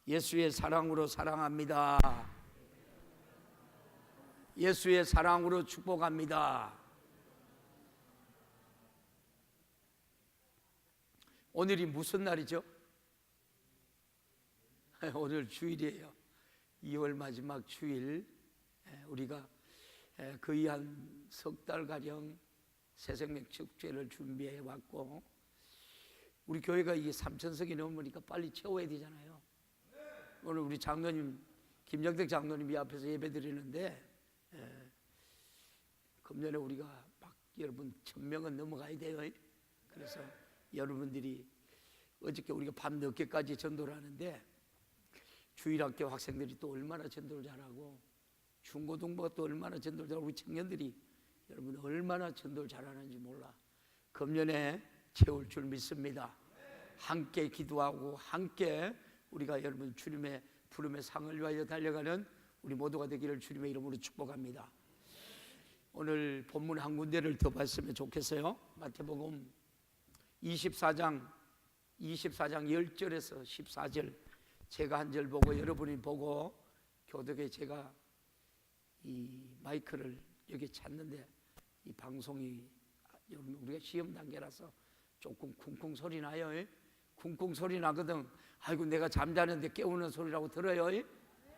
예수의 사랑으로 사랑합니다. 예수의 사랑으로 축복합니다. 오늘이 무슨 날이죠? 오늘 주일이에요. 2월 마지막 주일. 우리가 거의 한 석 달가량 새생명 축제를 준비해 왔고, 우리 교회가 이게 3,000석이 넘으니까 빨리 채워야 되잖아요. 오늘 우리 장로님, 김정택 장로님이 앞에서 예배 드리는데, 금년에 우리가 막 여러분 1,000명은 넘어가야 돼요. 그래서 여러분들이 어저께 우리가 밤 늦게까지 전도를 하는데, 주일학교 학생들이 또 얼마나 전도를 잘하고, 중고등부가 또 얼마나 전도를 잘하고, 우리 청년들이 여러분 얼마나 전도를 잘하는지 몰라. 금년에 채울 줄 믿습니다. 함께 기도하고 함께 우리가 여러분 주님의 부름의 상을 위하여 달려가는 우리 모두가 되기를 주님의 이름으로 축복합니다. 오늘 본문 한 군데를 더 봤으면 좋겠어요. 마태복음 24장 10절에서 14절, 제가 한 절 보고 여러분이 보고, 교독에 제가 이 마이크를 여기 찾는데 이 방송이 여러분 우리가 시험 단계라서 조금 쿵쿵 소리 나요. 쿵쿵 소리 나거든. 아이고 내가 잠자는데 깨우는 소리라고 들어요.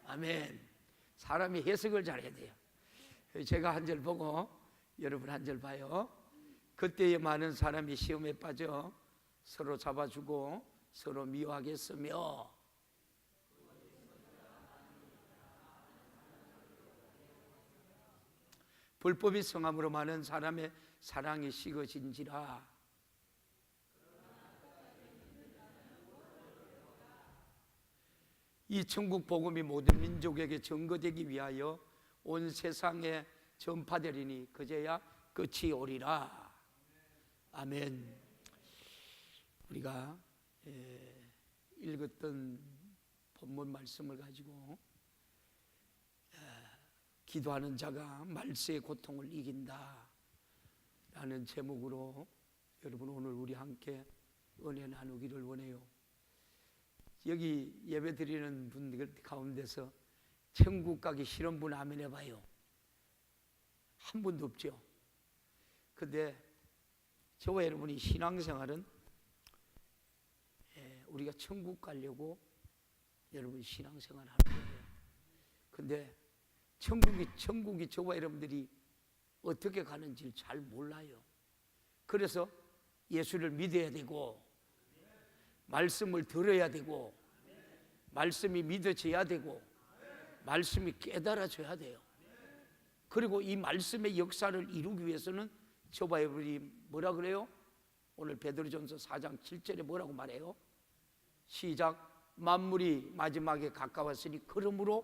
아멘. 사람이 해석을 잘해야 돼요. 제가 한 절 보고 여러분 한 절 봐요. 그때에 많은 사람이 시험에 빠져 서로 잡아주고 서로 미워하겠으며, 불법이 성함으로 많은 사람의 사랑이 식어진지라. 이 천국 복음이 모든 민족에게 증거되기 위하여 온 세상에 전파되리니 그제야 끝이 오리라. 아멘. 우리가 읽었던 본문 말씀을 가지고 기도하는 자가 말세의 고통을 이긴다 라는 제목으로 여러분 오늘 우리 함께 은혜 나누기를 원해요. 여기 예배 드리는 분들 가운데서 천국 가기 싫은 분 아멘 해봐요. 한 분도 없죠. 근데 저와 여러분이 신앙생활은 우리가 천국 가려고 여러분 신앙생활 하는 거예요. 근데 천국이 저와 여러분들이 어떻게 가는지 잘 몰라요. 그래서 예수를 믿어야 되고, 말씀을 들어야 되고, 말씀이 믿어져야 되고, 말씀이 깨달아져야 돼요. 그리고 이 말씀의 역사를 이루기 위해서는 저와 여러분이 뭐라 그래요? 오늘 베드로전서 4장 7절에 뭐라고 말해요? 시작. 만물이 마지막에 가까웠으니 그러므로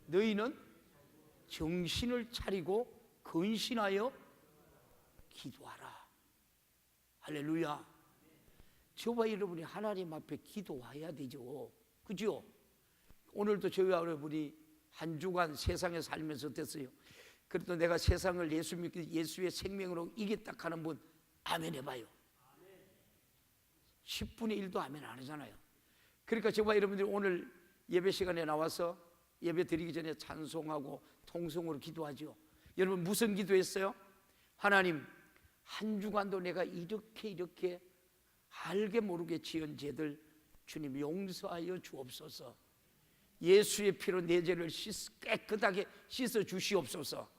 너희는 정신을 차리고 근신하여 기도하라. 할렐루야. 저와 여러분이 하나님 앞에 기도해야 되죠. 그죠? 오늘도 저와 여러분이 한 주간 세상에 살면서 어땠어요? 그래도 내가 세상을 예수 믿고 예수의 생명으로 이겼다 하는 분 아멘 해봐요. 10분의 1도 아멘 안 하잖아요. 그러니까 저와 여러분들이 오늘 예배 시간에 나와서 예배 드리기 전에 찬송하고 통성으로 기도하죠. 여러분 무슨 기도했어요? 하나님, 한 주간도 내가 이렇게 알게 모르게 지은 죄들 주님 용서하여 주옵소서. 예수의 피로 내 죄를 깨끗하게 씻어 주시옵소서.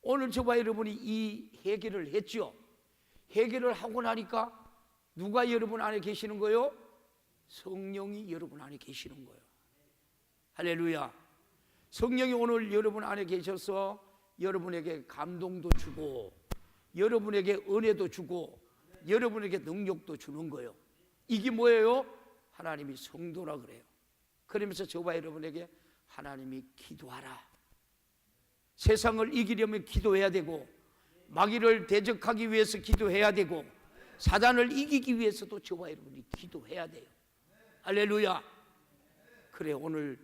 오늘 저와 여러분이 이 해결을 했죠. 해결을 하고 나니까 누가 여러분 안에 계시는 거예요? 성령이 여러분 안에 계시는 거예요. 할렐루야. 성령이 오늘 여러분 안에 계셔서 여러분에게 감동도 주고, 여러분에게 은혜도 주고, 여러분에게 능력도 주는 거예요. 이게 뭐예요? 하나님이 성도라 그래요. 그러면서 저와 여러분에게 하나님이 기도하라. 세상을 이기려면 기도해야 되고, 마귀를 대적하기 위해서 기도해야 되고, 사단을 이기기 위해서도 저와 여러분이 기도해야 돼요. 할렐루야. 그래, 오늘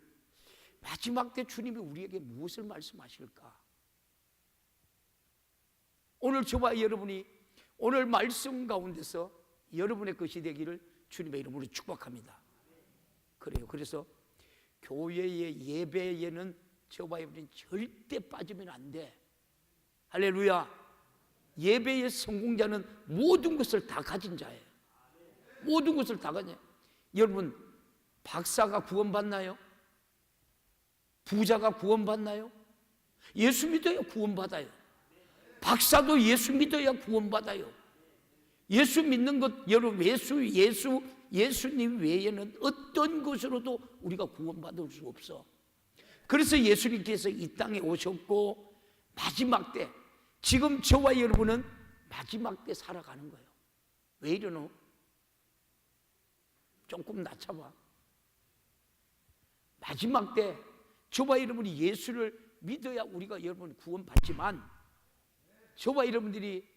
마지막 때 주님이 우리에게 무엇을 말씀하실까? 오늘 저와 여러분이 오늘 말씀 가운데서 여러분의 것이 되기를 주님의 이름으로 축복합니다. 그래요. 그래서 교회의 예배에는 저와 여러분이 절대 빠지면 안 돼. 할렐루야. 예배의 성공자는 모든 것을 다 가진 자예요. 모든 것을 다 가진. 여러분, 박사가 구원받나요? 부자가 구원받나요? 예수 믿어야 구원받아요. 박사도 예수 믿어야 구원받아요. 예수 믿는 것, 여러분, 예수님 외에는 어떤 것으로도 우리가 구원받을 수 없어. 그래서 예수님께서 이 땅에 오셨고, 마지막 때, 지금 저와 여러분은 마지막 때 살아가는 거예요. 왜 이러노? 조금 낮춰봐. 마지막 때 저와 여러분이 예수를 믿어야 우리가 여러분 구원받지만, 저와 여러분들이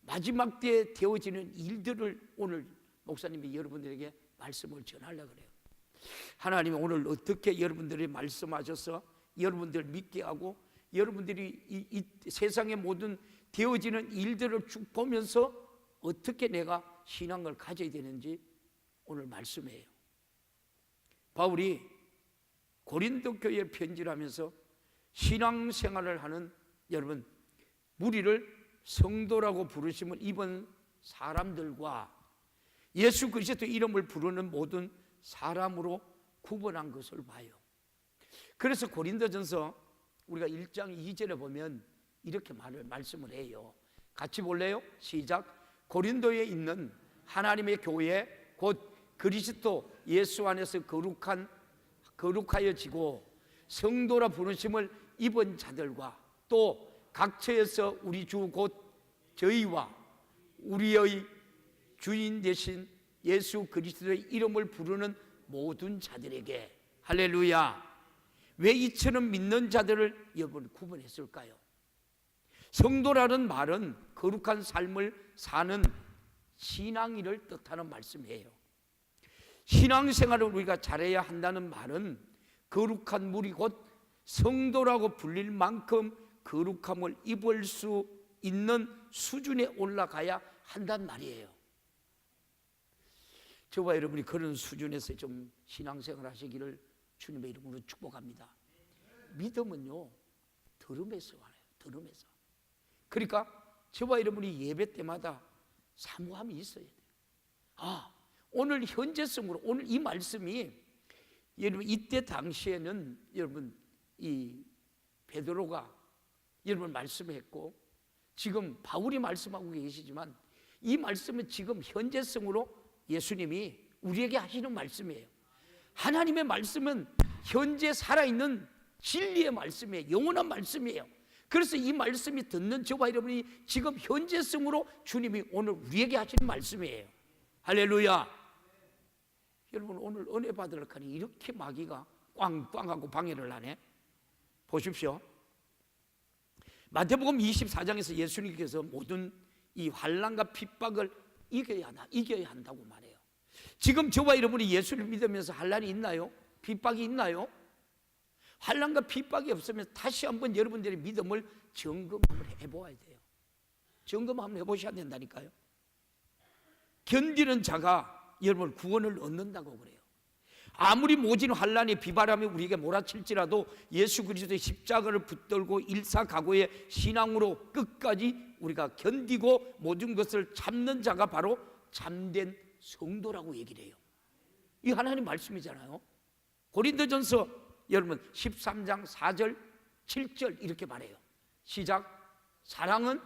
마지막 때 되어지는 일들을 오늘 목사님이 여러분들에게 말씀을 전하려고 그래요. 하나님이 오늘 어떻게 여러분들이 말씀하셔서 여러분들 믿게 하고, 여러분들이 이 세상의 모든 되어지는 일들을 쭉 보면서 어떻게 내가 신앙을 가져야 되는지 오늘 말씀해요. 바울이 고린도 교회에 편지를 하면서 신앙생활을 하는 여러분 무리를 성도라고 부르심을 입은 사람들과 예수 그리스도 이름을 부르는 모든 사람으로 구분한 것을 봐요. 그래서 고린도전서 우리가 1장 2절에 보면 이렇게 말씀을 해요. 같이 볼래요? 시작. 고린도에 있는 하나님의 교회 곧 그리스도 예수 안에서 거룩하여지고 성도라 부르심을 입은 자들과 또 각처에서 우리 주 곧 저희와 우리의 주인 되신 예수 그리스도의 이름을 부르는 모든 자들에게, 할렐루야. 왜 이처럼 믿는 자들을 여러분 구분했을까요? 성도라는 말은 거룩한 삶을 사는 신앙인을 뜻하는 말씀이에요. 신앙생활을 우리가 잘해야 한다는 말은 거룩한 무리 곧 성도라고 불릴 만큼 거룩함을 입을 수 있는 수준에 올라가야 한단 말이에요. 저와 여러분이 그런 수준에서 좀 신앙생활 하시기를 주님의 이름으로 축복합니다. 믿음은요, 들음에서 와요. 들음에서. 그러니까 저와 여러분이 예배 때마다 사모함이 있어야 돼요. 오늘 현재성으로 오늘 이 말씀이 여러분 이때 당시에는 여러분 이 베드로가 여러분 말씀했고 지금 바울이 말씀하고 계시지만 이 말씀은 지금 현재성으로 예수님이 우리에게 하시는 말씀이에요. 하나님의 말씀은 현재 살아있는 진리의 말씀이에요. 영원한 말씀이에요. 그래서 이 말씀이 듣는 저와 여러분이 지금 현재성으로 주님이 오늘 우리에게 하시는 말씀이에요. 할렐루야. 여러분 오늘 은혜 받으려고 하니 이렇게 마귀가 꽝꽝하고 방해를 하네. 보십시오. 마태복음 24장에서 예수님께서 모든 이 환난과 핍박을 이겨야 한다고 말해요. 지금 저와 여러분이 예수를 믿으면서 환난이 있나요? 핍박이 있나요? 환난과 핍박이 없으면 다시 한번 여러분들의 믿음을 점검 한번 해보아야 돼요. 점검 한번 해보셔야 된다니까요. 견디는 자가 여러분 구원을 얻는다고 그래요. 아무리 모진 환난이 비바람이 우리에게 몰아칠지라도 예수 그리스도의 십자가를 붙들고 일사각오의 신앙으로 끝까지 우리가 견디고 모든 것을 참는 자가 바로 참된 성도라고 얘기를 해요. 이 하나님 말씀이잖아요. 고린도전서 여러분 13장 4절 7절 이렇게 말해요. 시작. 사랑은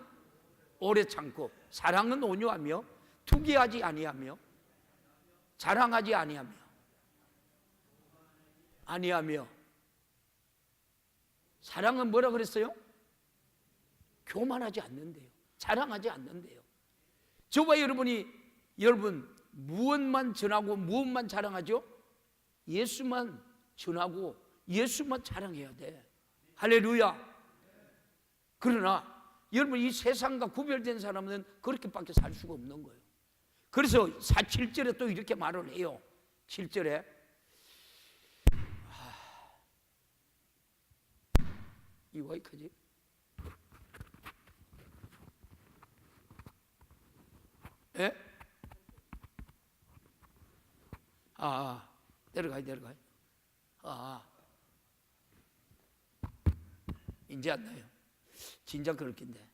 오래 참고 사랑은 온유하며 투기하지 아니하며 자랑하지 아니하며 사랑은 뭐라 그랬어요? 교만하지 않는데요. 자랑하지 않는데요. 저와 여러분이 여러분 무엇만 전하고 무엇만 자랑하죠? 예수만 전하고 예수만 자랑해야 돼. 할렐루야. 그러나 여러분 이 세상과 구별된 사람은 그렇게밖에 살 수가 없는 거예요. 그래서 7절에 또 이렇게 말을 해요. 7절에 이거 어디까지? 예? 내려가요. 이제 안 나요. 진작 그럴 낀데.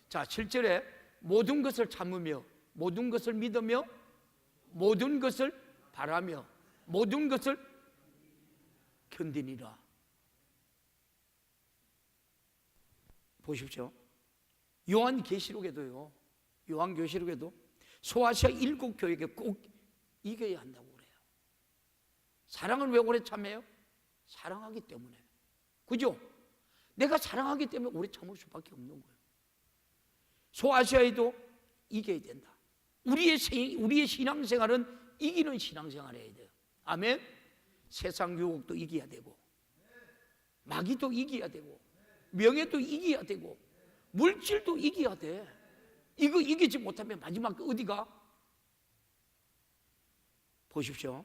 자, 7절에 모든 것을 참으며, 모든 것을 믿으며, 모든 것을 바라며, 모든 것을 견디니라. 보십시오. 요한계시록에도 소아시아 7교회에게 꼭 이겨야 한다고 그래요. 사랑은 왜 오래 참아요? 사랑하기 때문에. 그죠? 내가 사랑하기 때문에 오래 참을 수밖에 없는 거예요. 소아시아에도 이겨야 된다. 우리의 신앙생활은 이기는 신앙생활을 해야 돼요. 아멘. 세상 유혹도 이겨야 되고, 마귀도 이겨야 되고, 명예도 이겨야 되고, 물질도 이겨야 돼. 이거 이기지 못하면 마지막 어디가? 보십시오.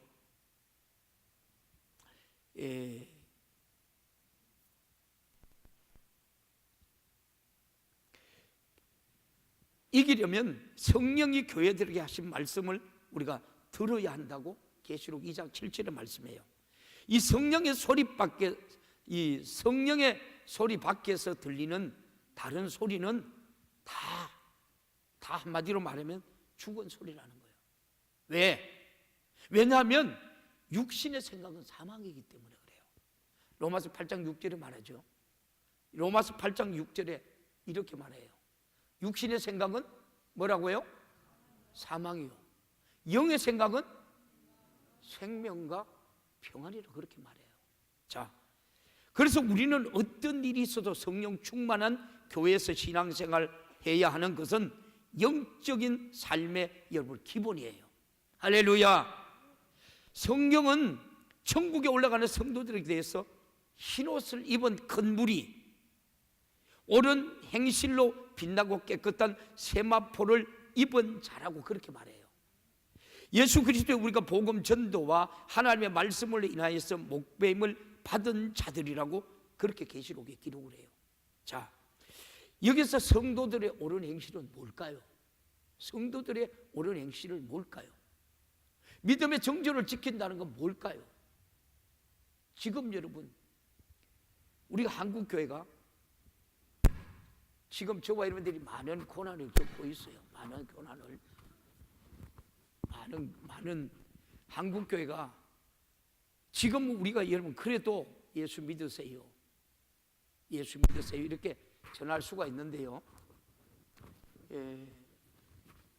이기려면 성령이 교회들에게 하신 말씀을 우리가 들어야 한다고 계시록 2장 7절에 말씀해요. 이 성령의 소리 밖에서 들리는 다른 소리는 다 한마디로 말하면 죽은 소리라는 거예요. 왜? 왜냐하면 육신의 생각은 사망이기 때문에 그래요. 로마서 8장 6절에 말하죠. 로마서 8장 6절에 이렇게 말해요. 육신의 생각은 뭐라고요? 사망이요. 영의 생각은 생명과 평안이라 그렇게 말해요. 자, 그래서 우리는 어떤 일이 있어도 성령 충만한 교회에서 신앙생활 해야 하는 것은 영적인 삶의 여러분 기본이에요. 할렐루야. 성경은 천국에 올라가는 성도들에 대해서 흰옷을 입은 큰 무리, 옳은 행실로 빛나고 깨끗한 세마포를 입은 자라고 그렇게 말해요. 예수 그리스도의 우리가 복음 전도와 하나님의 말씀을 인하여서 목배임을 받은 자들이라고 그렇게 계시록에 기록을 해요. 자, 여기서 성도들의 옳은 행실은 뭘까요? 성도들의 옳은 행실은 뭘까요? 믿음의 정절을 지킨다는 건 뭘까요? 지금 여러분, 우리가 한국교회가 지금 저와 여러분들이 많은 고난을 겪고 있어요. 많은 고난을. 많은 한국교회가 지금 우리가 여러분 그래도 예수 믿으세요. 예수 믿으세요. 이렇게 전할 수가 있는데요.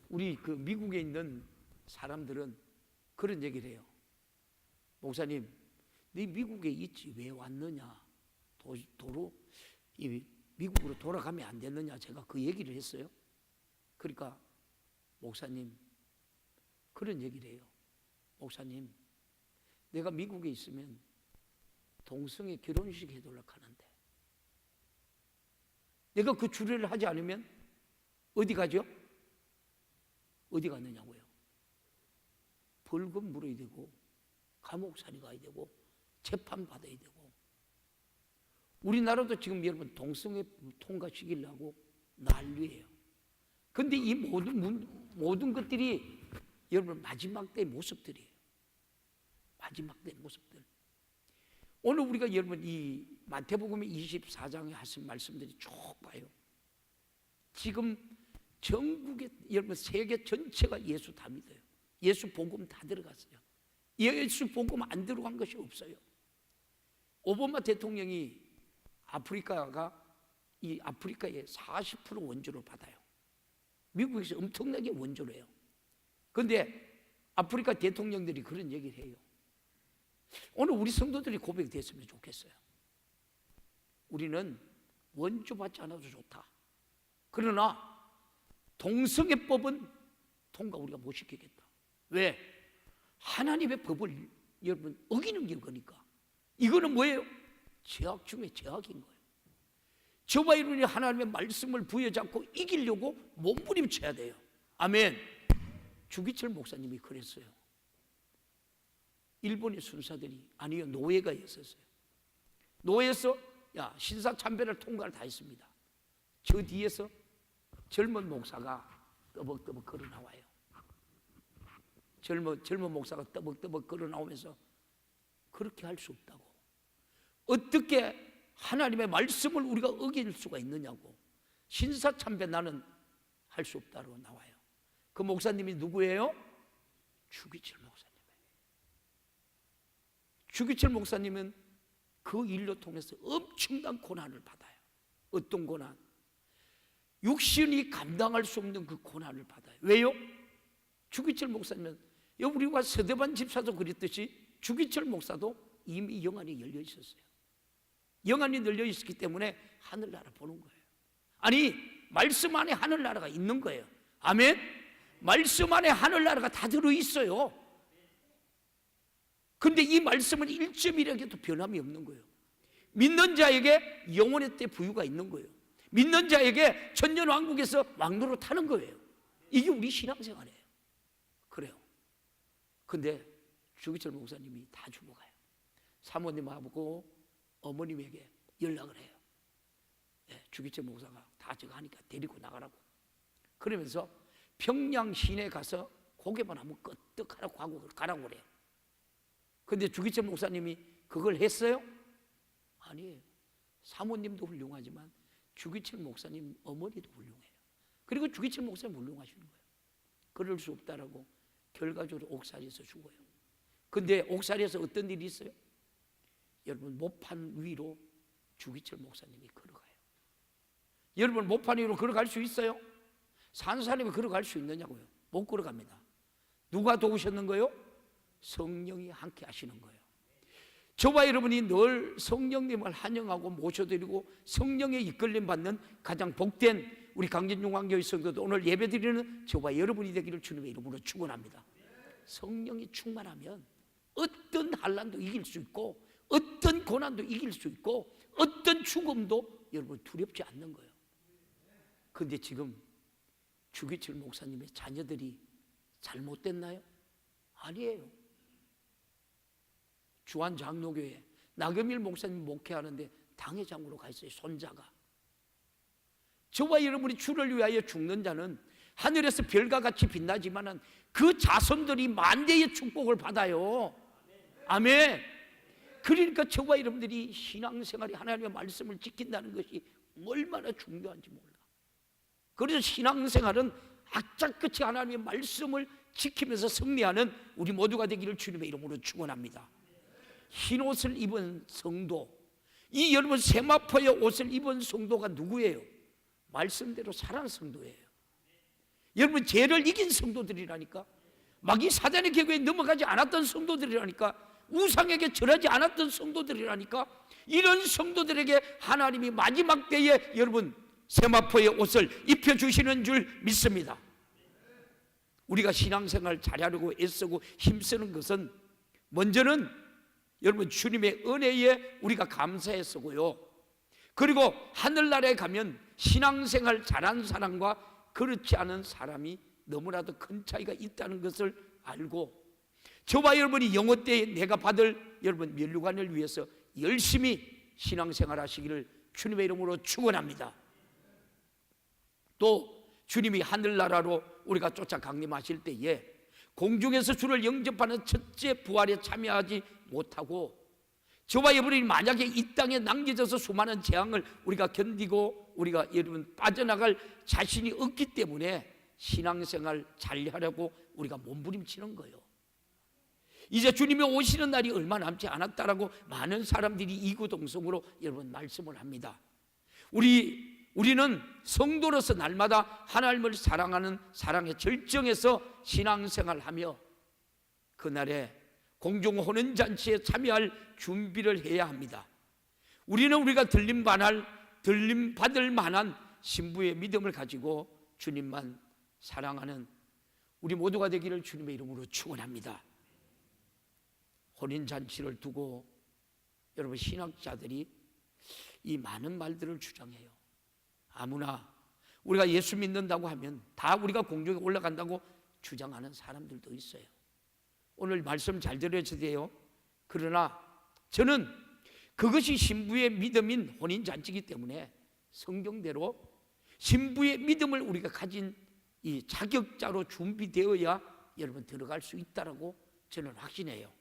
우리 그 미국에 있는 사람들은 그런 얘기를 해요. 목사님, 네 미국에 있지 왜 왔느냐? 도로 미국으로 돌아가면 안 됐느냐? 제가 그 얘기를 했어요. 그러니까 목사님 그런 얘기를 해요. 목사님, 내가 미국에 있으면 동성애 결혼식 해달라고 하는데 내가 그 주례를 하지 않으면 어디 가죠? 어디 갔느냐고요? 벌금 물어야 되고 감옥살이 가야 되고 재판 받아야 되고. 우리나라도 지금 여러분 동성애 통과시키려고 난리예요. 그런데 이 모든 것들이 여러분 마지막 때의 모습들이에요. 마지막 때의 모습들. 오늘 우리가 여러분 이 마태복음 24장에 하신 말씀들이 쭉 봐요. 지금 전국에 여러분 세계 전체가 예수 다 믿어요. 예수 복음 다 들어갔어요. 예수 복음 안 들어간 것이 없어요. 오바마 대통령이 이 아프리카의 40% 원조를 받아요. 미국에서 엄청나게 원조를 해요. 그런데 아프리카 대통령들이 그런 얘기를 해요. 오늘 우리 성도들이 고백이 됐으면 좋겠어요. 우리는 원조 받지 않아도 좋다. 그러나 동성애법은 통과 우리가 못 시키겠다. 왜? 하나님의 법을 여러분 어기는 게 거니까. 이거는 뭐예요? 죄악 중에 죄악인 거예요. 저와 여러분이 하나님의 말씀을 부여잡고 이기려고 몸부림쳐야 돼요. 아멘. 주기철 목사님이 그랬어요. 일본의 순사들이 아니요 노예가 있었어요. 노예에서 야 신사참배를 통과를 다 했습니다. 저 뒤에서 젊은 목사가 떠벅떠벅 걸어 나와요. 젊은 목사가 떠벅떠벅 걸어 나오면서 그렇게 할 수 없다고. 어떻게 하나님의 말씀을 우리가 어길 수가 있느냐고. 신사참배 나는 할 수 없다고 나와요. 그 목사님이 누구예요? 주기철 목사님이에요. 주기철 목사님은 그 일로 통해서 엄청난 고난을 받아요. 어떤 고난? 육신이 감당할 수 없는 그 고난을 받아요. 왜요? 주기철 목사님은 우리가 서대반 집사도 그랬듯이 주기철 목사도 이미 영안이 열려 있었어요. 영안이 열려 있었기 때문에 하늘나라 보는 거예요. 아니, 말씀 안에 하늘나라가 있는 거예요. 아멘? 말씀 안에 하늘나라가 다 들어있어요. 근데 이 말씀은 1.1에게도 변함이 없는 거예요. 믿는 자에게 영원의 때 부유가 있는 거예요. 믿는 자에게 천년왕국에서 왕노로 타는 거예요. 이게 우리 신앙생활이에요. 그래요. 근데 주기철 목사님이 다 죽어가요. 사모님하고 어머님에게 연락을 해요. 주기철 목사가 다 저거 하니까 데리고 나가라고. 그러면서 평양 시내 가서 고개만 한번 끄떡하라고 하고 가라고 그래요. 근데 주기철 목사님이 그걸 했어요? 아니에요. 사모님도 훌륭하지만 주기철 목사님 어머니도 훌륭해요. 그리고 주기철 목사님 훌륭하시는 거예요. 그럴 수 없다라고 결과적으로 옥살이에서 죽어요. 근데 옥살이에서 어떤 일이 있어요? 여러분, 모판 위로 주기철 목사님이 걸어가요. 여러분, 모판 위로 걸어갈 수 있어요? 산 사람이 걸어갈 수 있느냐고요? 못 걸어갑니다. 누가 도우셨는 거예요? 성령이 함께 하시는 거예요. 저와 여러분이 늘 성령님을 환영하고 모셔드리고 성령의 이끌림 받는 가장 복된 우리 강진중앙교회 성도도 오늘 예배드리는 저와 여러분이 되기를 주님의 이름으로 축원합니다. 성령이 충만하면 어떤 환난도 이길 수 있고 어떤 고난도 이길 수 있고 어떤 죽음도 여러분 두렵지 않는 거예요. 그런데 지금 주기철 목사님의 자녀들이 잘못됐나요? 아니에요. 주한 장로교회 나경일 목사님 목회하는데 당회장으로 가 있어요. 손자가. 저와 여러분이 주를 위하여 죽는 자는 하늘에서 별과 같이 빛나지만 그 자손들이 만대의 축복을 받아요. 아멘. 그러니까 저와 여러분들이 신앙생활이 하나님의 말씀을 지킨다는 것이 얼마나 중요한지 몰라. 그래서 신앙생활은 악착같이 하나님의 말씀을 지키면서 승리하는 우리 모두가 되기를 주님의 이름으로 축원합니다. 흰 옷을 입은 성도, 이 여러분 세마포의 옷을 입은 성도가 누구예요? 말씀대로 살아난 성도예요. 여러분, 죄를 이긴 성도들이라니까. 마귀 사단의 계획에 넘어가지 않았던 성도들이라니까. 우상에게 절하지 않았던 성도들이라니까. 이런 성도들에게 하나님이 마지막 때에 여러분 세마포의 옷을 입혀주시는 줄 믿습니다. 우리가 신앙생활 잘하려고 애쓰고 힘쓰는 것은 먼저는 여러분 주님의 은혜에 우리가 감사해 쓰고요. 그리고 하늘나라에 가면 신앙생활 잘하는 사람과 그렇지 않은 사람이 너무나도 큰 차이가 있다는 것을 알고 저와 여러분이 영어 때에 내가 받을 여러분 면류관을 위해서 열심히 신앙생활 하시기를 주님의 이름으로 축원합니다. 또 주님이 하늘나라로 우리가 쫓아 강림하실 때에 공중에서 주를 영접하는 첫째 부활에 참여하지 못하고 저와 여러분이 만약에 이 땅에 남겨져서 수많은 재앙을 우리가 견디고 우리가 여러분 빠져나갈 자신이 없기 때문에 신앙생활 잘 하려고 우리가 몸부림치는 거예요. 이제 주님이 오시는 날이 얼마 남지 않았다라고 많은 사람들이 이구동성으로 여러분 말씀을 합니다. 우리는 성도로서 날마다 하나님을 사랑하는 사랑의 절정에서 신앙생활하며 그날에 공중 혼인잔치에 참여할 준비를 해야 합니다. 우리가 들림 받을 만한 신부의 믿음을 가지고 주님만 사랑하는 우리 모두가 되기를 주님의 이름으로 축원합니다. 혼인잔치를 두고 여러분 신학자들이 이 많은 말들을 주장해요. 아무나 우리가 예수 믿는다고 하면 다 우리가 공중에 올라간다고 주장하는 사람들도 있어요. 오늘 말씀 잘 들으셔야 돼요. 그러나 저는 그것이 신부의 믿음인 혼인잔치이기 때문에 성경대로 신부의 믿음을 우리가 가진 이 자격자로 준비되어야 여러분 들어갈 수 있다라고 저는 확신해요.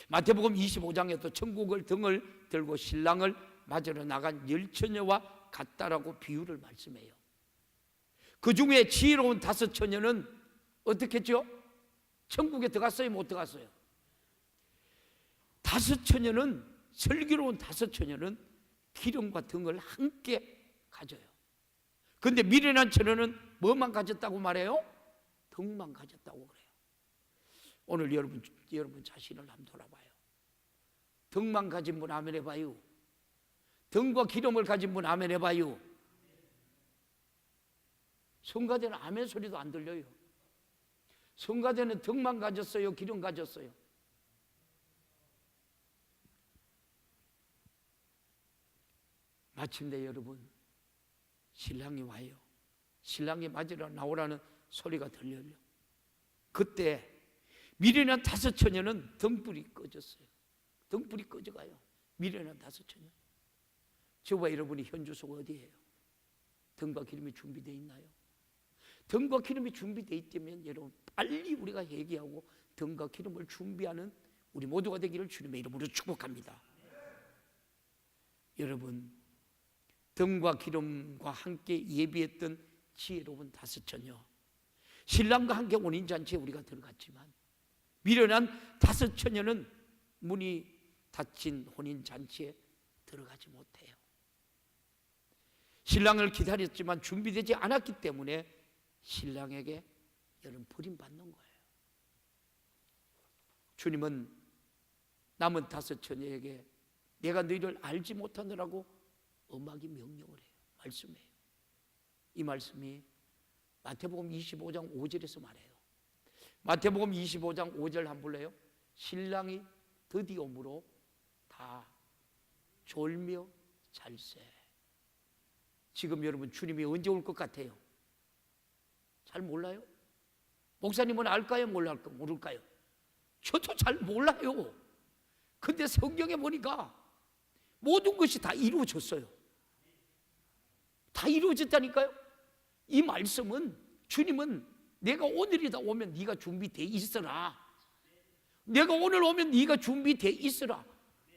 마태복음 25장에도 천국을 등을 들고 신랑을 맞으러 나간 열처녀와 같다라고 비유를 말씀해요. 그 중에 지혜로운 5처녀는 어떻게 했죠? 천국에 들어갔어요? 못 들어갔어요? 5처녀는, 슬기로운 5처녀는 기름과 등을 함께 가져요. 그런데 미련한 처녀는 뭐만 가졌다고 말해요? 등만 가졌다고 그래요. 오늘 여러분 자신을 한번 돌아봐요. 등만 가진 분 아멘 해봐요. 등과 기름을 가진 분 아멘 해봐요. 성가대는 아멘 소리도 안 들려요. 성가대는 등만 가졌어요? 기름 가졌어요? 마침내 여러분, 신랑이 와요. 신랑이 맞으러 나오라는 소리가 들려요. 그때 미련한 5처녀는 등불이 꺼졌어요. 등불이 꺼져가요. 미련한 5처녀. 저와 여러분이 현 주소가 어디예요? 등과 기름이 준비되어 있나요? 등과 기름이 준비되어 있다면 여러분 빨리 우리가 회개하고 등과 기름을 준비하는 우리 모두가 되기를 주님의 이름으로 축복합니다. 여러분, 등과 기름과 함께 예비했던 지혜로운 5처녀, 신랑과 함께 혼인잔치에 우리가 들어갔지만 미련한 5처녀는 문이 닫힌 혼인잔치에 들어가지 못해요. 신랑을 기다렸지만 준비되지 않았기 때문에 신랑에게 여러분 버림받는 거예요. 주님은 남은 5처녀에게 내가 너희를 알지 못하느라고 엄하게 명령을 해요. 말씀해요. 이 말씀이 마태복음 25장 5절에서 말해요. 마태복음 25장 5절 한번 볼래요? 신랑이 드디어 오므로 다 졸며 잘세. 지금 여러분 주님이 언제 올 것 같아요? 잘 몰라요? 목사님은 알까요? 모를까요? 저도 잘 몰라요. 근데 성경에 보니까 모든 것이 다 이루어졌어요. 다 이루어졌다니까요. 이 말씀은 주님은 내가 오늘이다 오면 네가 준비되어 있으라. 내가 오늘 오면 네가 준비되어 있으라.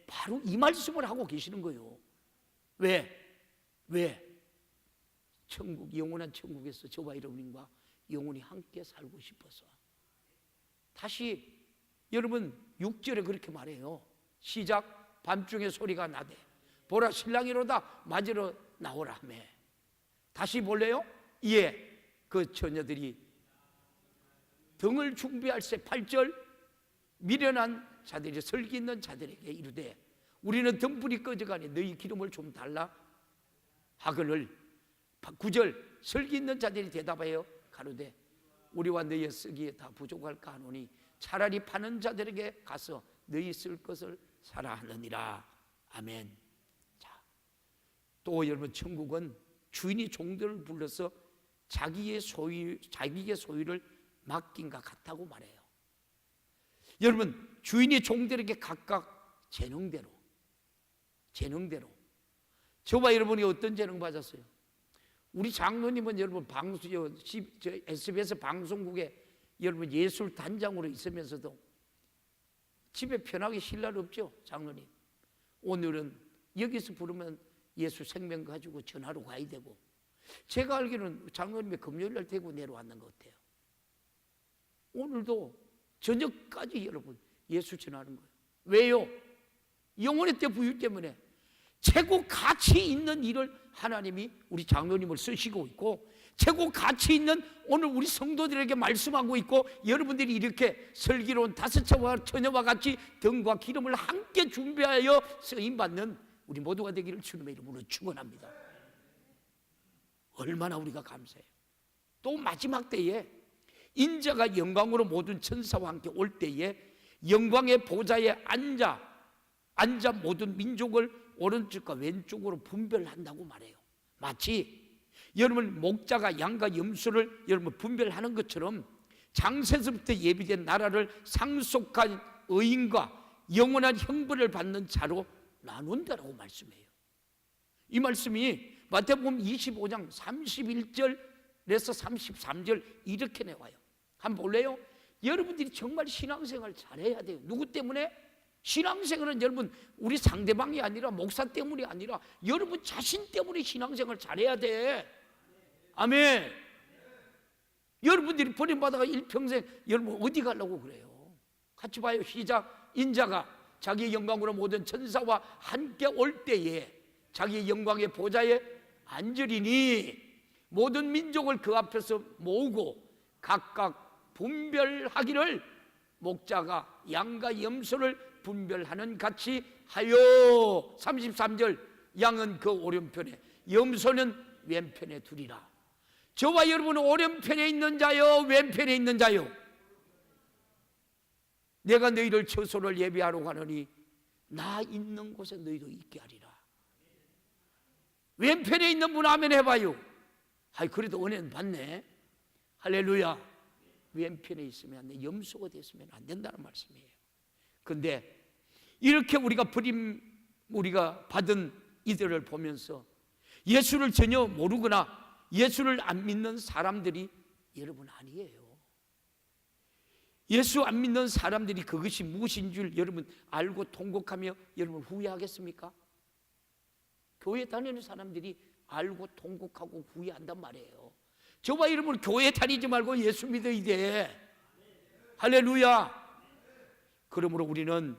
바로 이 말씀을 하고 계시는 거예요. 왜? 천국, 영원한 천국에서 저와 여러분과 영원히 함께 살고 싶어서. 다시 여러분 6절에 그렇게 말해요. 시작. 밤중에 소리가 나되 보라 신랑이로다 맞으러 나오라 하며. 다시 볼래요? 이에 그 처녀들이 등을 준비할세. 8절. 미련한 자들이 설기 있는 자들에게 이르되 우리는 등불이 꺼져가니 너희 기름을 좀 달라 하거늘. 9절. 설기 있는 자들이 대답하여 가로되 우리와 너희의 쓰기에 다 부족할까 하노니 차라리 파는 자들에게 가서 너희 쓸 것을 사라 하느니라. 아멘. 자, 또 여러분 천국은 주인이 종들을 불러서 자기의 소유를 맡긴과 같다고 말해요. 여러분 주인이 종들에게 각각 재능대로 저와 여러분이 어떤 재능 받았어요? 우리 장로님은 여러분 SBS 방송국에 여러분 예술 단장으로 있으면서도 집에 편하게 쉴 날 없죠. 장로님 오늘은 여기서 부르면 예수 생명 가지고 전화로 가야 되고, 제가 알기로는 장로님이 금요일날 대구 내려왔는 것 같아요. 오늘도 저녁까지 여러분 예수 전하는 거예요. 왜요? 영혼의 때 부유 때문에 최고 가치 있는 일을 하나님이 우리 장로님을 쓰시고 있고, 최고 가치 있는 오늘 우리 성도들에게 말씀하고 있고, 여러분들이 이렇게 슬기로운 5처녀와 같이 등과 기름을 함께 준비하여 쓰임받는 우리 모두가 되기를 주님의 이름으로 축원합니다. 얼마나 우리가 감사해요. 또 마지막 때에 인자가 영광으로 모든 천사와 함께 올 때에 영광의 보좌에 앉아 모든 민족을 오른쪽과 왼쪽으로 분별한다고 말해요. 마치 여러분 목자가 양과 염소를 여러분 분별하는 것처럼 장세서부터 예비된 나라를 상속한 의인과 영원한 형벌을 받는 자로 나눈다라고 말씀해요. 이 말씀이 마태복음 25장 31절에서 33절 이렇게 나와요. 한번 볼래요? 여러분들이 정말 신앙생활 잘해야 돼요. 누구 때문에? 신앙생활은 여러분 우리 상대방이 아니라 목사 때문이 아니라 여러분 자신 때문에 신앙생활 잘해야 돼. 아멘. 여러분들이 버림받아가 일평생 여러분 어디 가려고 그래요? 같이 봐요. 시작. 인자가 자기의 영광으로 모든 천사와 함께 올 때에 자기의 영광의 보좌에 앉으리니 모든 민족을 그 앞에서 모으고 각각 분별하기를 목자가 양과 염소를 분별하는 같이 하여. 33절. 양은 그 오른편에 염소는 왼편에 두리라. 저와 여러분은 오른편에 있는 자요 왼편에 있는 자요? 내가 너희를 처소를 예비하러 가느니 나 있는 곳에 너희도 있게 하리라. 왼편에 있는 분 아멘 해봐요. 아이 그래도 은혜는 받네. 할렐루야. 왼편에 있으면 안 돼. 염소가 됐으면 안 된다는 말씀이에요. 근데 이렇게 우리가 받은 이들을 보면서 예수를 전혀 모르거나 예수를 안 믿는 사람들이 여러분 아니에요. 예수 안 믿는 사람들이 그것이 무엇인 줄 여러분 알고 통곡하며 여러분 후회하겠습니까? 교회 다니는 사람들이 알고 통곡하고 후회한단 말이에요. 저와 여러분 교회 다니지 말고 예수 믿어야 돼. 할렐루야. 그러므로 우리는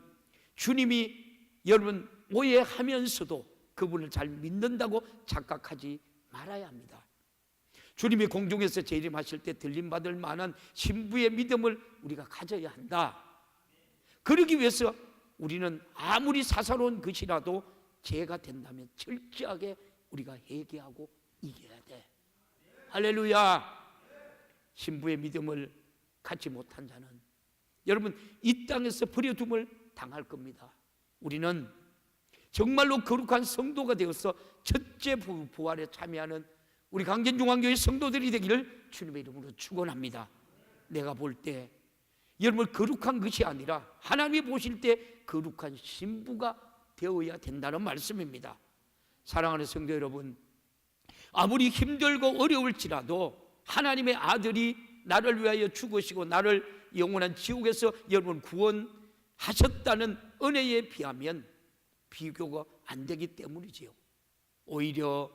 주님이 여러분 오해하면서도 그분을 잘 믿는다고 착각하지 말아야 합니다. 주님이 공중에서 재림하실 때 들림받을 만한 신부의 믿음을 우리가 가져야 한다. 그러기 위해서 우리는 아무리 사사로운 것이라도 죄가 된다면 철저하게 우리가 회개하고 이겨야 돼. 할렐루야. 신부의 믿음을 갖지 못한 자는 여러분 이 땅에서 버려둠을 당할 겁니다. 우리는 정말로 거룩한 성도가 되어서 첫째 부활에 참여하는 우리 강진중앙교회 성도들이 되기를 주님의 이름으로 축원합니다. 내가 볼 때 여러분 거룩한 것이 아니라 하나님이 보실 때 거룩한 신부가 되어야 된다는 말씀입니다. 사랑하는 성도 여러분, 아무리 힘들고 어려울지라도 하나님의 아들이 나를 위하여 죽으시고 나를 영원한 지옥에서 여러분 구원하셨다는 은혜에 비하면 비교가 안 되기 때문이지요. 오히려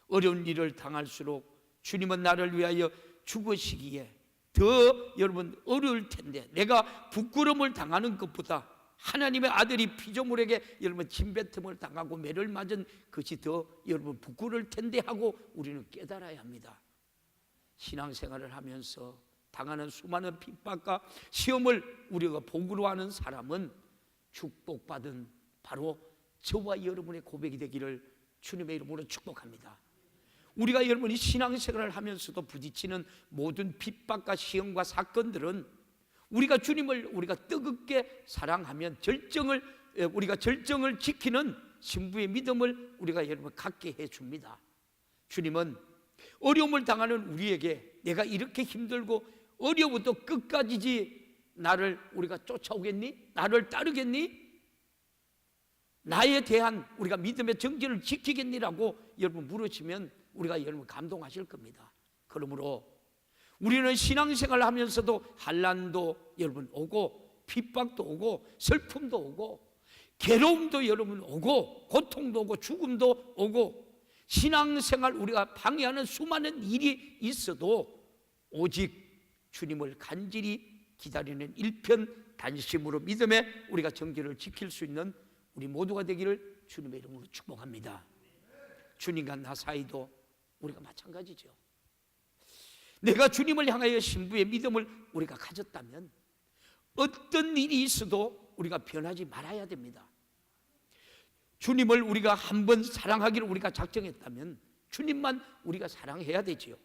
어려운 일을 당할수록 주님은 나를 위하여 죽으시기에 더 여러분 어려울 텐데, 내가 부끄러움을 당하는 것보다 하나님의 아들이 피조물에게 여러분 침뱉음을 당하고 매를 맞은 것이 더 여러분 부끄러울 텐데 하고 우리는 깨달아야 합니다. 신앙생활을 하면서 당하는 수많은 핍박과 시험을 우리가 복으로 하는 사람은 축복받은 바로 저와 여러분의 고백이 되기를 주님의 이름으로 축복합니다. 우리가 여러분이 신앙생활을 하면서도 부딪히는 모든 핍박과 시험과 사건들은 우리가 주님을 우리가 뜨겁게 사랑하면 우리가 절정을 지키는 신부의 믿음을 우리가 여러분 갖게 해줍니다. 주님은 어려움을 당하는 우리에게 내가 이렇게 힘들고 어려워도 끝까지지 나를 우리가 쫓아오겠니? 나를 따르겠니? 나에 대한 우리가 믿음의 정신을 지키겠니라고 여러분 물으시면 우리가 여러분 감동하실 겁니다. 그러므로 우리는 신앙생활을 하면서도 환난도 여러분 오고 핍박도 오고 슬픔도 오고 괴로움도 여러분 오고 고통도 오고 죽음도 오고 신앙생활 우리가 방해하는 수많은 일이 있어도 오직 주님을 간절히 기다리는 일편단심으로 믿음에 우리가 정죄를 지킬 수 있는 우리 모두가 되기를 주님의 이름으로 축복합니다. 주님과 나 사이도 우리가 마찬가지죠. 내가 주님을 향하여 신부의 믿음을 우리가 가졌다면 어떤 일이 있어도 우리가 변하지 말아야 됩니다. 주님을 우리가 한 번 사랑하기를 우리가 작정했다면 주님만 우리가 사랑해야 되지요.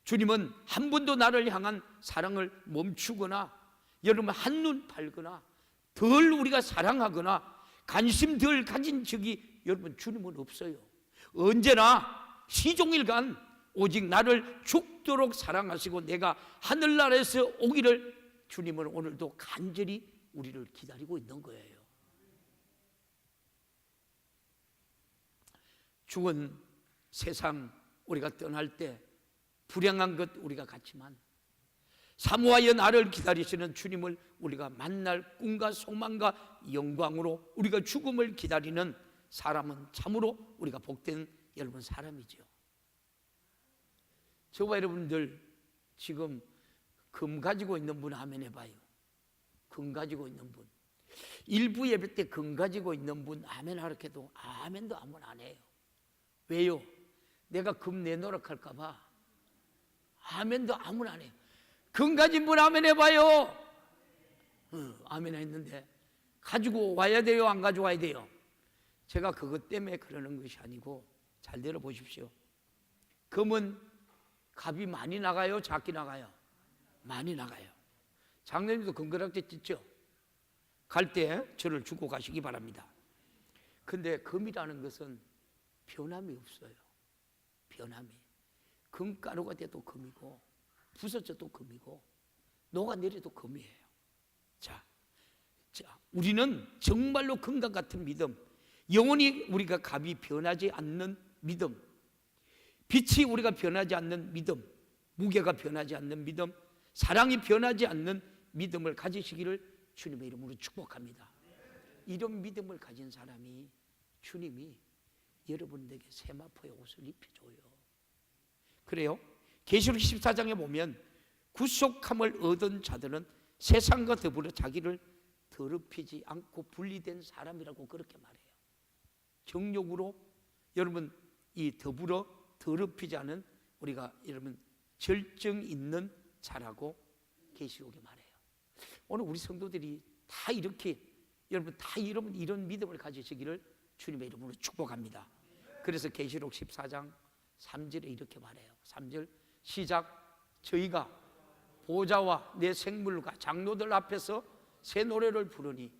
주님은 한 번도 나를 향한 사랑을 멈추거나 여러분 한눈 팔거나 덜 우리가 사랑하거나 관심 덜 가진 적이 여러분 주님은 없어요. 언제나 시종일관 오직 나를 죽도록 사랑하시고 내가 하늘나라에서 오기를 주님은 오늘도 간절히 우리를 기다리고 있는 거예요. 죽은 세상 우리가 떠날 때 불행한 것 우리가 같지만 사모하여 나를 기다리시는 주님을 우리가 만날 꿈과 소망과 영광으로 우리가 죽음을 기다리는 사람은 참으로 우리가 복된 여러분 사람이죠. 저와 여러분들 지금 금 가지고 있는 분 아멘 해봐요. 금 가지고 있는 분, 일부 예배 때 금 가지고 있는 분 아멘 하라 해도 아멘도 아무나 안 해요. 왜요? 내가 금 내놓으라 할까 봐 아멘도 아무나 안 해요. 금 가진 분 아멘 해봐요. 아멘 했는데 가지고 와야 돼요, 안 가져와야 돼요? 제가 그것 때문에 그러는 것이 아니고, 잘 들어보십시오. 금은 값이 많이 나가요, 작게 나가요? 많이 나가요. 장로님도 금그락지 찢죠? 갈 때 저를 주고 가시기 바랍니다. 근데 금이라는 것은 변함이 없어요. 변함이. 금가루가 돼도 금이고, 부서져도 금이고, 녹아내려도 금이에요. 자, 우리는 정말로 금과 같은 믿음, 영원히 우리가 값이 변하지 않는 믿음, 빛이 우리가 변하지 않는 믿음, 무게가 변하지 않는 믿음, 사랑이 변하지 않는 믿음을 가지시기를 주님의 이름으로 축복합니다. 이런 믿음을 가진 사람이 주님이 여러분에게 세마포의 옷을 입혀줘요. 그래요? 계시록 14장에 보면 구속함을 얻은 자들은 세상과 더불어 자기를 더럽히지 않고 분리된 사람이라고 그렇게 말해요. 정욕으로 여러분 이 더불어 더럽히지 않은 우리가 여러분 절정 있는 자라고 계시록에 말해요. 오늘 우리 성도들이 다 이렇게 여러분 다 이런 믿음을 가지시기를 주님의 이름으로 축복합니다. 그래서 계시록 14장 3절에 이렇게 말해요. 3절 시작. 저희가 보좌와 내 생물과 장로들 앞에서 새 노래를 부르니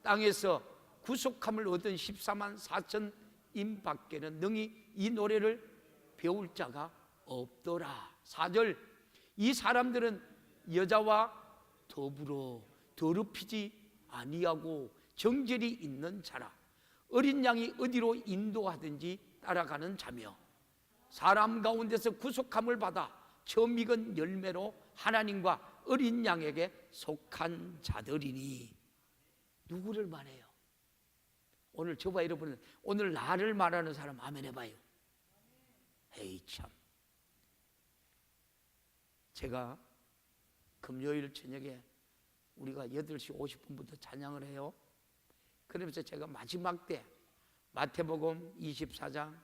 땅에서 구속함을 얻은 14만 4천인 밖에는 능히 이 노래를 배울 자가 없더라. 4절 이 사람들은 여자와 더불어 더럽히지 아니하고 정절이 있는 자라. 어린 양이 어디로 인도하든지 따라가는 자며 사람 가운데서 구속함을 받아 처음 익은 열매로 하나님과 어린 양에게 속한 자들이니. 누구를 말해요? 오늘 저와 여러분은 오늘 나를 말하는 사람 아멘 해봐요. 에이 참, 제가 금요일 저녁에 우리가 8시 50분부터 찬양을 해요. 그러면서 제가 마지막 때 마태복음 24장,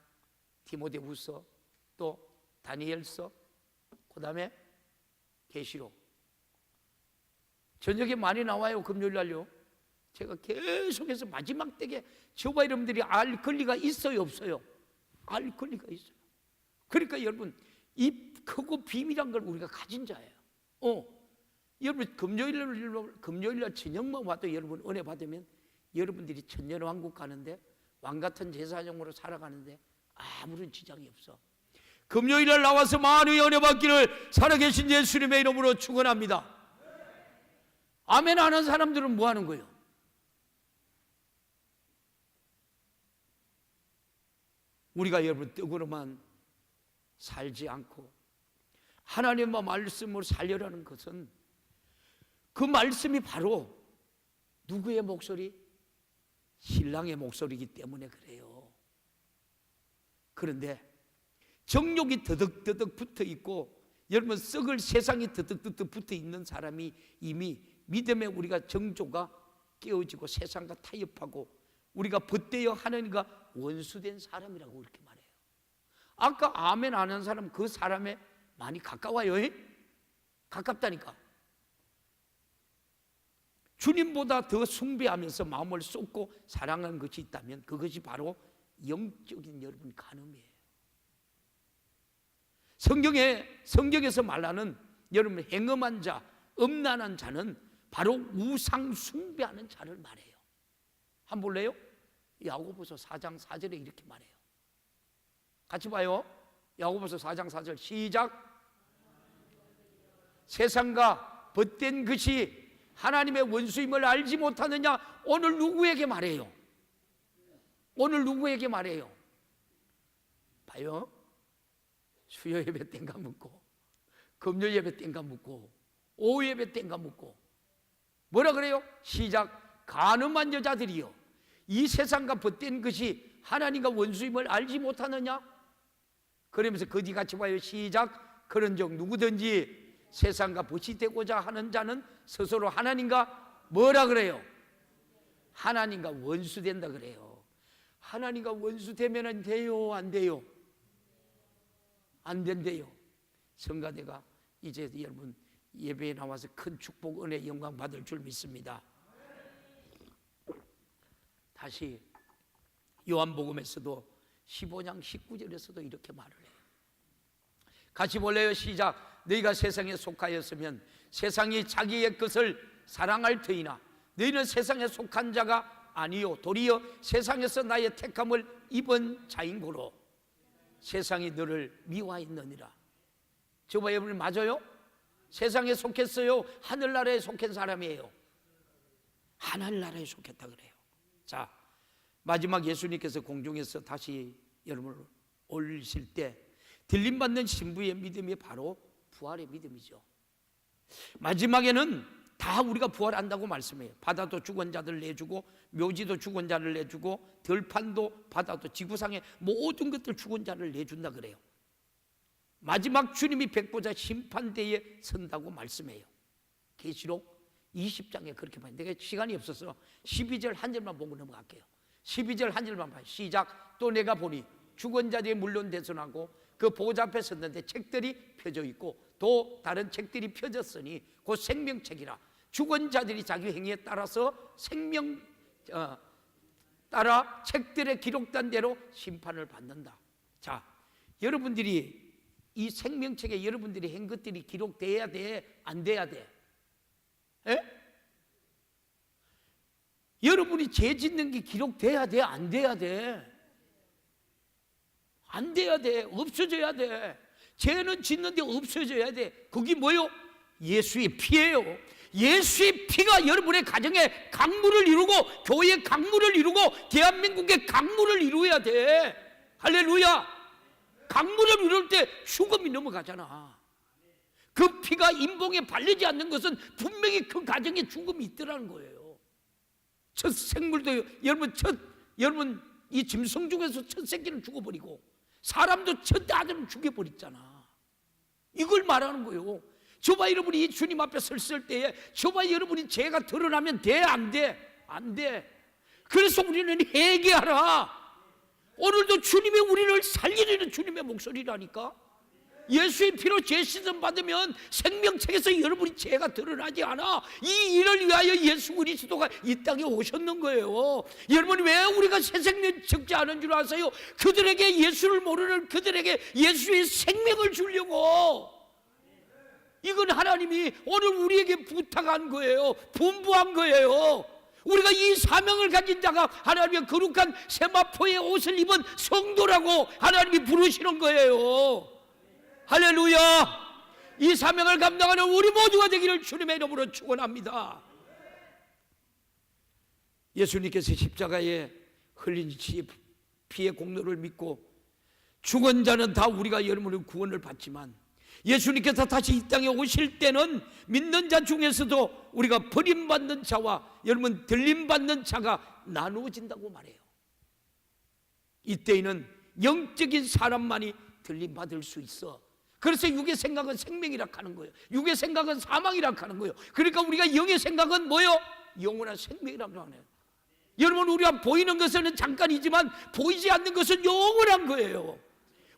디모데후서, 또 다니엘서, 그 다음에 계시록 저녁에 많이 나와요. 금요일 날요. 제가 계속해서 마지막 때에 저와 여러분들이 알 권리가 있어요, 없어요? 알 권리가 있어요. 그러니까 여러분 이 크고 비밀한 걸 우리가 가진 자예요. 여러분 금요일날 저녁만 와도 여러분 은혜 받으면 여러분들이 천년왕국 가는데 왕같은 제사장으로 살아가는데 아무런 지장이 없어. 금요일날 나와서 많은 은혜 받기를 살아계신 예수님의 이름으로 축원합니다. 아멘 하는 사람들은 뭐 하는 거예요? 우리가 여러분 떡으로만 살지 않고 하나님의 말씀으로 살려라는 것은 그 말씀이 바로 누구의 목소리? 신랑의 목소리이기 때문에 그래요. 그런데 정욕이 더덕더덕 붙어 있고 여러분 썩을 세상이 더덕더덕 붙어 있는 사람이 이미 믿음에 우리가 정조가 깨어지고 세상과 타협하고 우리가 벗되어 하나님과 원수된 사람이라고 그렇게 말해요. 아까 아멘 안 한 사람 그 사람에 많이 가까워요. 가깝다니까. 주님보다 더 숭배하면서 마음을 쏟고 사랑하는 것이 있다면 그것이 바로 영적인 여러분 간음이에요. 성경에서 말하는 여러분 행음한 자, 음란한 자는 바로 우상 숭배하는 자를 말해요. 한번 볼래요? 야고보서 4장 4절에 이렇게 말해요. 같이 봐요. 야고보서 4장 4절 시작. 세상과 벗된 것이 하나님의 원수임을 알지 못하느냐? 오늘 누구에게 말해요? 오늘 누구에게 말해요? 봐요. 수요 예배 땐가 묻고 금요 예배 땐가 묻고 오후 예배 땡가 묻고 뭐라 그래요? 시작. 간음한 여자들이여 이 세상과 벗된 것이 하나님과 원수임을 알지 못하느냐? 그러면서 거지같이 봐요. 시작. 그런즉 누구든지 세상과 벗이 되고자 하는 자는 스스로 하나님과 뭐라 그래요? 하나님과 원수 된다 그래요. 하나님과 원수 되면 돼요? 안 돼요? 안 된대요. 성가대가 이제 여러분 예배에 나와서 큰 축복, 은혜, 영광 받을 줄 믿습니다. 다시 요한복음에서도 15장 19절에서도 이렇게 말을 해요. 같이 볼래요? 시작. 너희가 세상에 속하였으면 세상이 자기의 것을 사랑할 터이나 너희는 세상에 속한 자가 아니요 도리어 세상에서 나의 택함을 입은 자인 고로 세상이 너를 미워하였느니라. 저봐 여러분 맞아요? 세상에 속했어요? 하늘나라에 속한 사람이에요? 하늘나라에 속했다 그래요. 자, 마지막 예수님께서 공중에서 다시 여러분을 올리실 때 들림받는 신부의 믿음이 바로 부활의 믿음이죠. 마지막에는 다 우리가 부활한다고 말씀해요. 바다도 죽은 자들 내주고 묘지도 죽은 자를 내주고 들판도 바다도 지구상의 모든 것들 죽은 자를 내준다 그래요. 마지막 주님이 백보자 심판대에 선다고 말씀해요. 계시록 20장에 그렇게 봐요. 내가 시간이 없어서 12절 한 절만 보고 넘어갈게요. 12절 한 절만 봐요. 시작. 또 내가 보니 죽은 자들이 물론 대선하고 그 보좌 앞에 섰는데 책들이 펴져 있고 또 다른 책들이 펴졌으니 곧 생명책이라. 죽은 자들이 자기 행위에 따라서 따라 책들에 기록된 대로 심판을 받는다. 자, 여러분들이 이 생명책에 여러분들이 한 것들이 기록돼야 돼? 안 돼야 돼? 에? 여러분이 죄 짓는 게 기록돼야 돼? 안 돼야 돼? 안 돼야 돼. 없어져야 돼. 죄는 짓는데 없어져야 돼. 그게 뭐요? 예수의 피예요. 예수의 피가 여러분의 가정에 강물을 이루고 교회의 강물을 이루고 대한민국의 강물을 이루어야 돼. 할렐루야. 강물을 이룰 때 죽음이 넘어가잖아. 그 피가 인봉에 바르지 않는 것은 분명히 그 가정에 죽음이 있더라는 거예요. 첫 생물도 여러분 이 짐승 중에서 첫 새끼를 죽어버리고 사람도 첫 아들을 죽여버렸잖아. 이걸 말하는 거예요. 저봐 여러분이 이 주님 앞에 섰을 때에 저봐 여러분이 죄가 드러나면 돼? 안 돼? 안 돼. 그래서 우리는 회개하라. 오늘도 주님이 우리를 살리려는 주님의 목소리라니까. 예수의 피로 죄 씻음 받으면 생명책에서 여러분이 죄가 드러나지 않아. 이 일을 위하여 예수 그리스도가 이 땅에 오셨는 거예요. 여러분 왜 우리가 새 생명 적지 않은 줄 아세요? 그들에게 예수를 모르는 그들에게 예수의 생명을 주려고. 이건 하나님이 오늘 우리에게 부탁한 거예요. 분부한 거예요. 우리가 이 사명을 가진 자가 하나님의 거룩한 세마포의 옷을 입은 성도라고 하나님이 부르시는 거예요. 할렐루야. 이 사명을 감당하는 우리 모두가 되기를 주님의 이름으로 축원합니다. 예수님께서 십자가에 흘린 피의 공로를 믿고 죽은 자는 다 우리가 여러분의 구원을 받지만 예수님께서 다시 이 땅에 오실 때는 믿는 자 중에서도 우리가 버림받는 자와 여러분 들림받는 자가 나누어진다고 말해요. 이때에는 영적인 사람만이 들림받을 수 있어. 그래서 육의 생각은 생명이라 하는 거예요. 육의 생각은 사망이라 하는 거예요. 그러니까 우리가 영의 생각은 뭐예요? 영원한 생명이라고 하네요. 여러분 우리가 보이는 것은 잠깐이지만 보이지 않는 것은 영원한 거예요.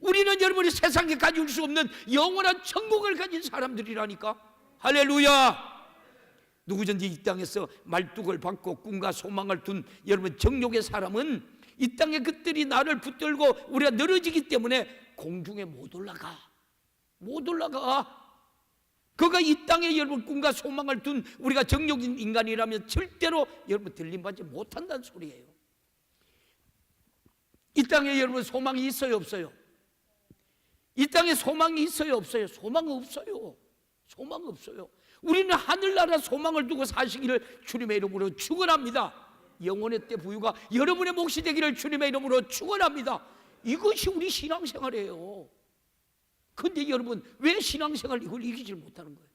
우리는 여러분이 세상에 가질 수 없는 영원한 천국을 가진 사람들이라니까. 할렐루야. 누구든지 이 땅에서 말뚝을 받고 꿈과 소망을 둔 여러분 정욕의 사람은 이 땅에 그들이 나를 붙들고 우리가 늘어지기 때문에 공중에 못 올라가. 못 올라가. 그가 이 땅에 여러분 꿈과 소망을 둔 우리가 정욕인 인간이라면 절대로 여러분 들림받지 못한다는 소리예요. 이 땅에 여러분 소망이 있어요 없어요? 이 땅에 소망이 있어요 없어요? 소망 없어요. 소망 없어요. 우리는 하늘나라 소망을 두고 사시기를 주님의 이름으로 축원합니다. 영혼의 때 부유가 여러분의 몫이 되기를 주님의 이름으로 축원합니다. 이것이 우리 신앙생활이에요. 그런데 여러분 왜 신앙생활 이걸 이기질 못하는 거예요?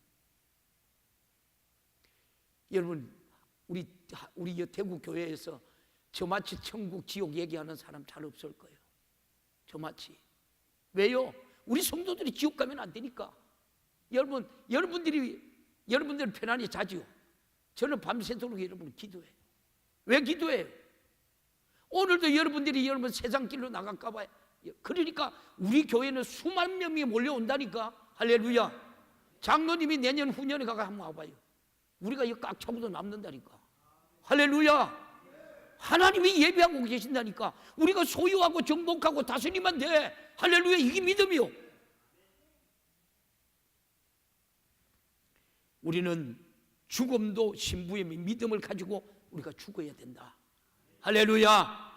여러분, 우리 대구 교회에서 저마치 천국 지옥 얘기하는 사람 잘 없을 거예요. 저마치. 왜요? 우리 성도들이 지옥 가면 안 되니까. 여러분들이 편안히 자지요. 저는 밤새도록 여러분 기도해요. 왜 기도해요? 오늘도 여러분들이 세상 길로 나갈까 봐요. 그러니까 우리 교회는 수만 명이 몰려온다니까. 할렐루야. 장로님이 내년 후년에 가가 한번 와봐요. 우리가 이거 꽉 차고도 남는다니까. 할렐루야. 하나님이 예배하고 계신다니까. 우리가 소유하고 정복하고 다스리면 돼. 할렐루야. 이게 믿음이요. 우리는 죽음도 신부의 믿음을 가지고 우리가 죽어야 된다. 할렐루야.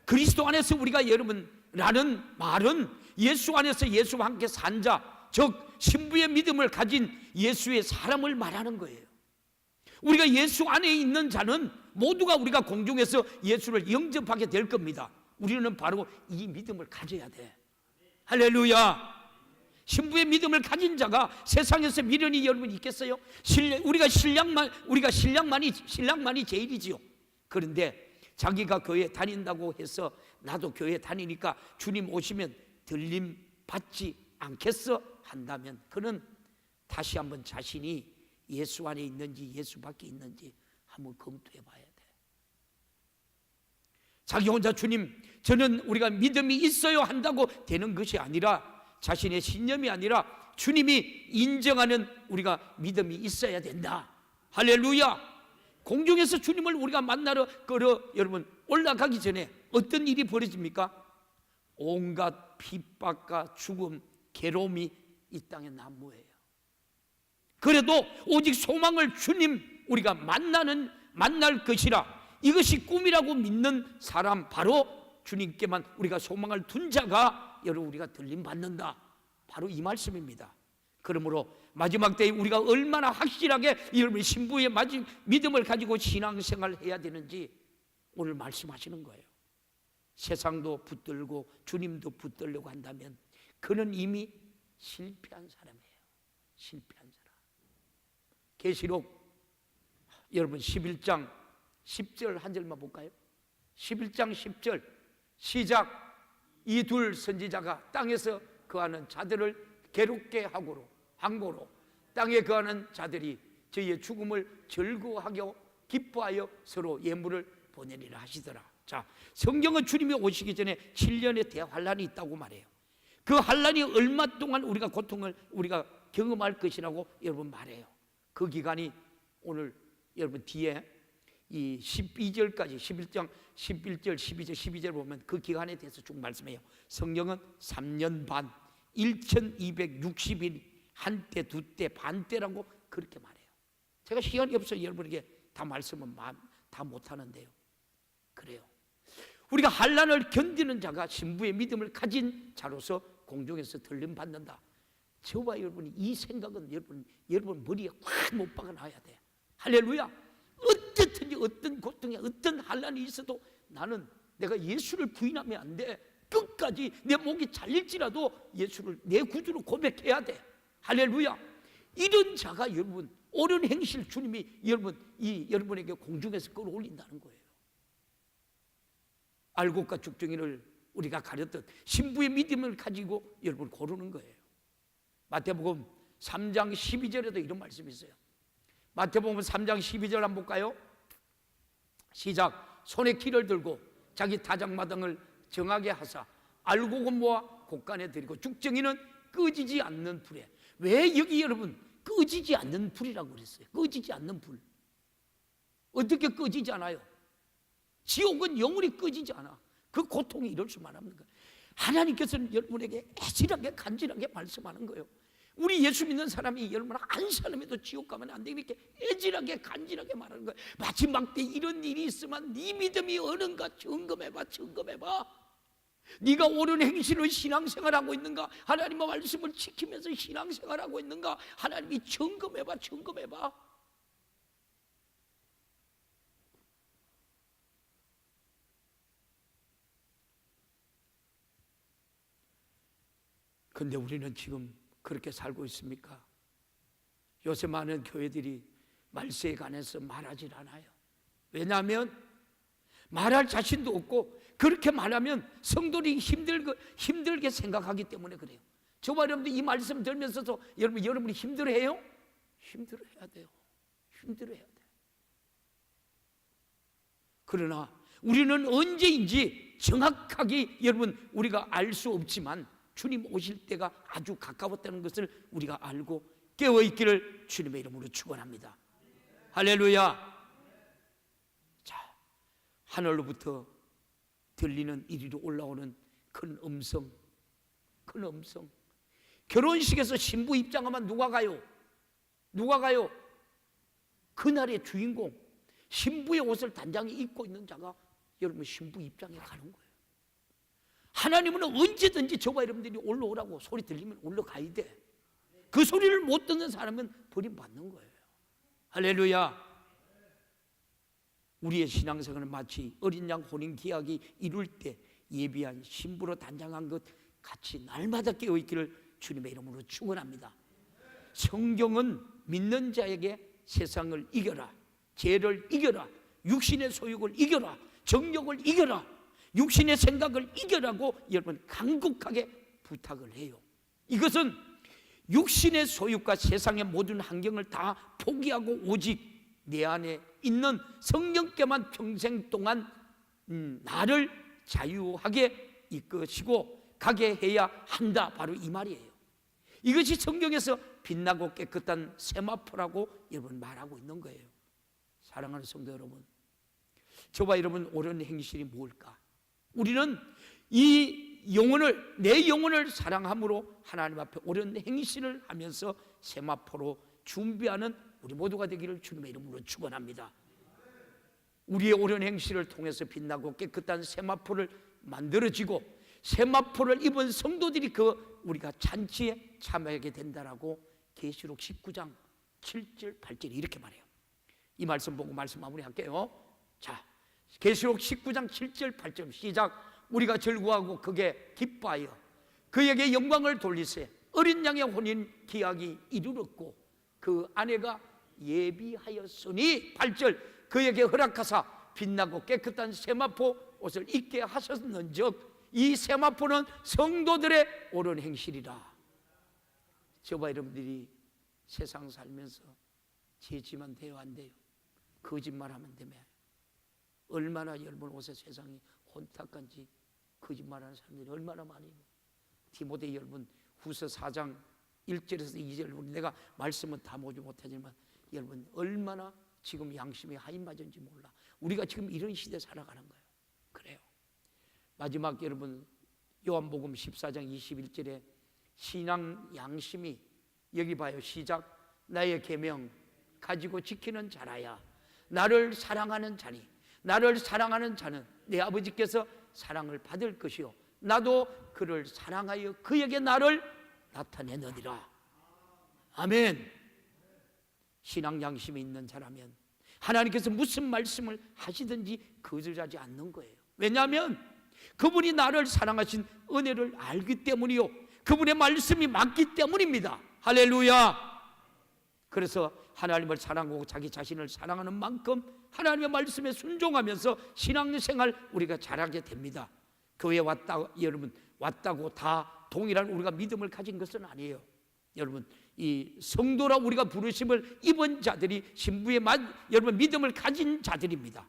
그리스도 안에서 우리가 여러분라는 말은 예수 안에서 예수와 함께 산 자, 즉 신부의 믿음을 가진 예수의 사람을 말하는 거예요. 우리가 예수 안에 있는 자는 모두가 우리가 공중에서 예수를 영접하게 될 겁니다. 우리는 바로 이 믿음을 가져야 돼. 할렐루야. 신부의 믿음을 가진 자가 세상에서 미련이 여러분 있겠어요? 우리가 신랑만이 제일이지요. 그런데 자기가 교회 다닌다고 해서 나도 교회 다니니까 주님 오시면 들림 받지 않겠어? 한다면 그는 다시 한번 자신이 예수 안에 있는지 예수 밖에 있는지 한번 검토해 봐야 돼. 자기 혼자 주님 저는 우리가 믿음이 있어요 한다고 되는 것이 아니라, 자신의 신념이 아니라 주님이 인정하는 우리가 믿음이 있어야 된다. 할렐루야. 공중에서 주님을 우리가 만나러 여러분 올라가기 전에 어떤 일이 벌어집니까? 온갖 핍박과 죽음, 괴로움이 이 땅에 난무해요. 그래도 오직 소망을 주님 우리가 만날 것이라, 이것이 꿈이라고 믿는 사람, 바로 주님께만 우리가 소망을 둔 자가 여러분 우리가 들림 받는다. 바로 이 말씀입니다. 그러므로 마지막 때에 우리가 얼마나 확실하게 여러분 신부의 믿음을 가지고 신앙생활을 해야 되는지 오늘 말씀하시는 거예요. 세상도 붙들고 주님도 붙들려고 한다면 그는 이미 실패한 사람이에요. 실패한 사람. 계시록 여러분 11장 10절 한 절만 볼까요? 11장 10절 시작. 이 둘 선지자가 땅에서 거하는 자들을 괴롭게 항고로 땅에 거하는 자들이 저희의 죽음을 즐거워하고 기뻐하여 서로 예물을 보내리라 하시더라. 자, 성경은 주님이 오시기 전에 7년의 대환란이 있다고 말해요. 그 환란이 얼마 동안 우리가 고통을 우리가 경험할 것이라고 여러분 말해요. 그 기간이 오늘 여러분 뒤에 이 12절까지 11장 11절 12절 12절 보면 그 기간에 대해서 쭉 말씀해요. 성경은 3년 반 1260일 한때 두때 반때라고 그렇게 말해요. 제가 시간이 없어서 여러분에게 다 말씀은 다 못하는데요. 그래요. 우리가 환난을 견디는 자가 신부의 믿음을 가진 자로서 공중에서 들림 받는다. 저와 여러분이 이 생각은 여러분 머리에 확 못 박아놔야 돼. 할렐루야. 어쨌든지 어떤 고통이 어떤 환난이 있어도 나는 내가 예수를 부인하면 안 돼. 끝까지 내 목이 잘릴지라도 예수를 내 구주로 고백해야 돼. 할렐루야. 이런 자가 여러분 옳은 행실 주님이 여러분에게 공중에서 끌어올린다는 거예요. 알곡과 죽정이를 우리가 가렸던 신부의 믿음을 가지고 여러분 고르는 거예요. 마태복음 3장 12절에도 이런 말씀이 있어요. 마태복음 3장 12절 한번 볼까요? 시작. 손에 키를 들고 자기 타작마당을 정하게 하사 알곡은 모아 곳간에 들이고 죽정이는 꺼지지 않는 불에. 왜 여기 여러분 꺼지지 않는 불이라고 그랬어요? 꺼지지 않는 불. 어떻게 꺼지지 않아요? 지옥은 영원히 꺼지지 않아. 그 고통이 이럴 수만 없는 거예요. 하나님께서는 여러분에게 애절하게 간절하게 말씀하는 거예요. 우리 예수 믿는 사람이 여러분 한 사람에도 지옥 가면 안 되니까 애절하게 간절하게 말하는 거예요. 마지막 때 이런 일이 있으면 네 믿음이 어는가 점검해봐. 네가 옳은 행실로 신앙생활하고 있는가, 하나님의 말씀을 지키면서 신앙생활하고 있는가, 하나님이 점검해봐. 근데 우리는 지금 그렇게 살고 있습니까? 요새 많은 교회들이 말세에 관해서 말하질 않아요. 왜냐하면 말할 자신도 없고, 그렇게 말하면 성도들이 힘들게 생각하기 때문에 그래요. 저와 여러분들 이 말씀 들으면서도 여러분이 힘들어해요? 힘들어해야 돼요. 힘들어해야 돼요. 그러나 우리는 언제인지 정확하게 우리가 알 수 없지만 주님 오실 때가 아주 가까웠다는 것을 우리가 알고 깨어있기를 주님의 이름으로 축원합니다. 할렐루야. 자, 하늘로부터 들리는 이리로 올라오는 큰 음성. 결혼식에서 신부 입장하면 누가 가요? 그날의 주인공, 신부의 옷을 단장히 입고 있는 자가 여러분 신부 입장에 가는 거예요. 하나님은 언제든지 저와 여러분들이 올라오라고 소리 들리면 올라가야 돼. 그 소리를 못 듣는 사람은 버림받는 거예요. 할렐루야. 우리의 신앙생활은 마치 어린 양 혼인 기약이 이룰 때 예비한 신부로 단장한 것 같이 날마다 깨어있기를 주님의 이름으로 축원합니다. 성경은 믿는 자에게 세상을 이겨라, 죄를 이겨라, 육신의 소욕을 이겨라, 정욕을 이겨라, 육신의 생각을 이겨라고 여러분 간곡하게 부탁을 해요. 이것은 육신의 소욕과 세상의 모든 환경을 다 포기하고 오직 내 안에 있는 성령께만 평생 동안 나를 자유하게 이끄시고 가게 해야 한다, 바로 이 말이에요. 이것이 성경에서 빛나고 깨끗한 세마포라고 여러분 말하고 있는 거예요. 사랑하는 성도 여러분, 저와 여러분 옳은 행실이 뭘까? 우리는 내 영혼을 사랑함으로 하나님 앞에 옳은 행실을 하면서 세마포로 준비하는 우리 모두가 되기를 주님의 이름으로 축원합니다. 우리의 옳은 행실을 통해서 빛나고 깨끗한 세마포를 만들어지고 세마포를 입은 성도들이 우리가 잔치에 참여하게 된다라고 계시록 19장 7절 8절이 이렇게 말해요. 이 말씀 보고 말씀 마무리할게요. 자, 계시록 19장 7절 8절 시작. 우리가 즐거워하고 그게 기뻐하여 그에게 영광을 돌리세. 어린 양의 혼인 기약이 이르렀고 그 아내가 예비하였으니 8절. 그에게 허락하사 빛나고 깨끗한 세마포 옷을 입게 하셨는즉 이 세마포는 성도들의 옳은 행실이라. 저와 여러분들이 세상 살면서 죄지만 돼요, 안 돼요? 거짓말하면 되면 얼마나 여러분 옷에 세상이 혼탁한지 거짓말하는 사람들이 얼마나 많이. 디모데 여러분 후서 4장 1절에서 2절, 내가 말씀은 다 모두 못하지만 여러분 얼마나 지금 양심이 하인마저인지 몰라. 우리가 지금 이런 시대에 살아가는 거예요. 그래요. 마지막 여러분 요한복음 14장 21절에 신앙 양심이, 여기 봐요, 시작. 나의 계명 가지고 지키는 자라야 나를 사랑하는 자니 나를 사랑하는 자는 내 아버지께서 사랑을 받을 것이요 나도 그를 사랑하여 그에게 나를 나타내느니라. 아멘. 신앙 양심이 있는 자라면 하나님께서 무슨 말씀을 하시든지 거절하지 않는 거예요. 왜냐하면 그분이 나를 사랑하신 은혜를 알기 때문이요, 그분의 말씀이 맞기 때문입니다. 할렐루야. 그래서 하나님을 사랑하고 자기 자신을 사랑하는 만큼 하나님의 말씀에 순종하면서 신앙생활 우리가 잘하게 됩니다. 교회에 왔다고 다 동일한 우리가 믿음을 가진 것은 아니에요. 여러분, 이 성도라 우리가 부르심을 입은 자들이 신부의 여러분 믿음을 가진 자들입니다.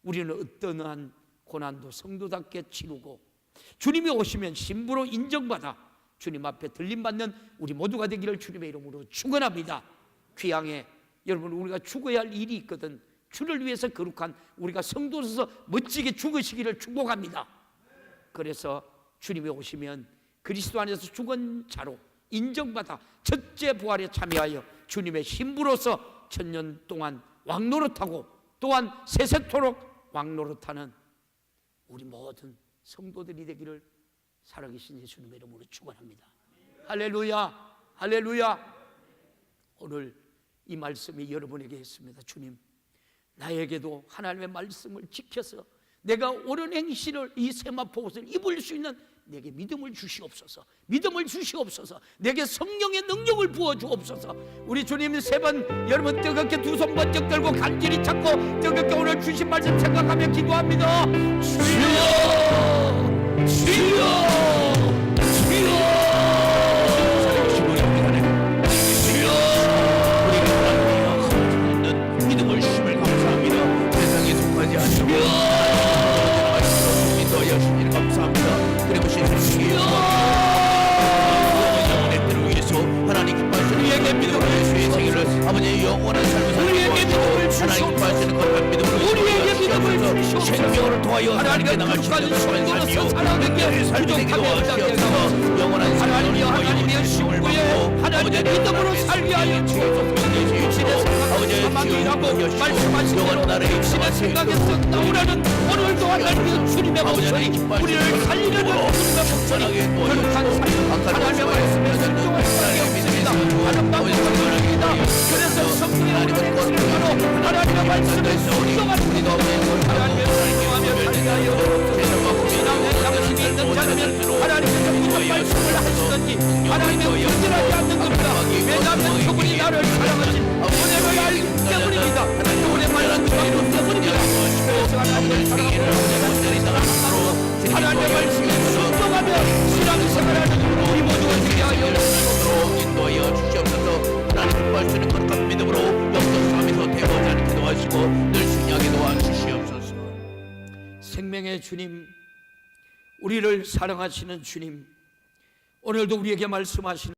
우리는 어떠한 고난도 성도답게 치르고 주님이 오시면 신부로 인정받아 주님 앞에 들림받는 우리 모두가 되기를 주님의 이름으로 축원합니다. 귀향에 여러분 우리가 죽어야 할 일이 있거든. 주를 위해서 거룩한 우리가 성도로서 멋지게 죽으시기를 축복합니다. 그래서 주님이 오시면 그리스도 안에서 죽은 자로 인정받아 첫째 부활에 참여하여 주님의 신부로서 천년 동안 왕노릇하고 또한 세세토록 왕노릇하는 우리 모든 성도들이 되기를 살아계신 예수님의 이름으로 축원합니다. 할렐루야, 할렐루야. 오늘 이 말씀이 여러분에게 있습니다. 주님, 나에게도 하나님의 말씀을 지켜서 내가 옳은 행실을 이 세마포 옷을 입을 수 있는 내게 믿음을 주시옵소서. 믿음을 주시옵소서. 내게 성령의 능력을 부어 주옵소서. 우리 주님 세 번 여러분 뜨겁게 두 손 번쩍 들고 간절히 찾고 뜨겁게 오늘 주신 말씀 생각하며 기도합니다. 주여, 주여, 주여. 믿음을 주심을 감사합니다. 세상에 속하지 않고 인도하여 주시니 감사합니다. 그리고 세상에 영원의 때를 위해서 하나님 기뻐하시는 우리에게 믿음을 예수의 생일을 아버지의 영원한 삶을 우리에게 믿음을 하나님 기뻐하시는 것을 믿음으로 우리에게 믿음을 주시옵소서. 생명을 통하여 하나님께 나갈 수 있는 삶이요 살아가게 삶이 되게 도와주시옵소서. 영원한 하나님이여 하나님의 신을 신부에 하나님의 믿음으로 살게 하여 주옵소서. 육신의 생각을 사망이라고 말씀하신 대로 육신의 생각에서 떠오르는 오늘도 하나님의 주님의 목소리 우리를 살리려는 주님의 목소리 거룩한 삶 하나님의 말씀에 순종하시기 믿습니다. 하나님 방법입니다. 그래서 성령의 하나님의 말씀으로 하나님의 말씀에 순종하는 우리도 하나님의 순종하며 살리하여 신앙의 양심이 있는 자라면 하나님께서 무슨 말씀을 하시든지 하나님의 흔들하지 않는 겁니다. 왜냐하면 그분이 나를 사랑하신 은혜를 알기 때문입니다. 그분의 말씀이 맞기 때문입니다. 그래서 하나님의 사랑으로 하나님의 말씀에 순종하며 신앙생활하는 우리 모두가 되게 하여 인도하여 주시옵소서. 하나님 기뻐하시는 거룩한 믿음으로 역동하면서 대보지 않게 도와주시고 늘 순하게 도와주시옵소서. 생명의 주님, 우리를 사랑하시는 주님, 오늘도 우리에게 말씀하시는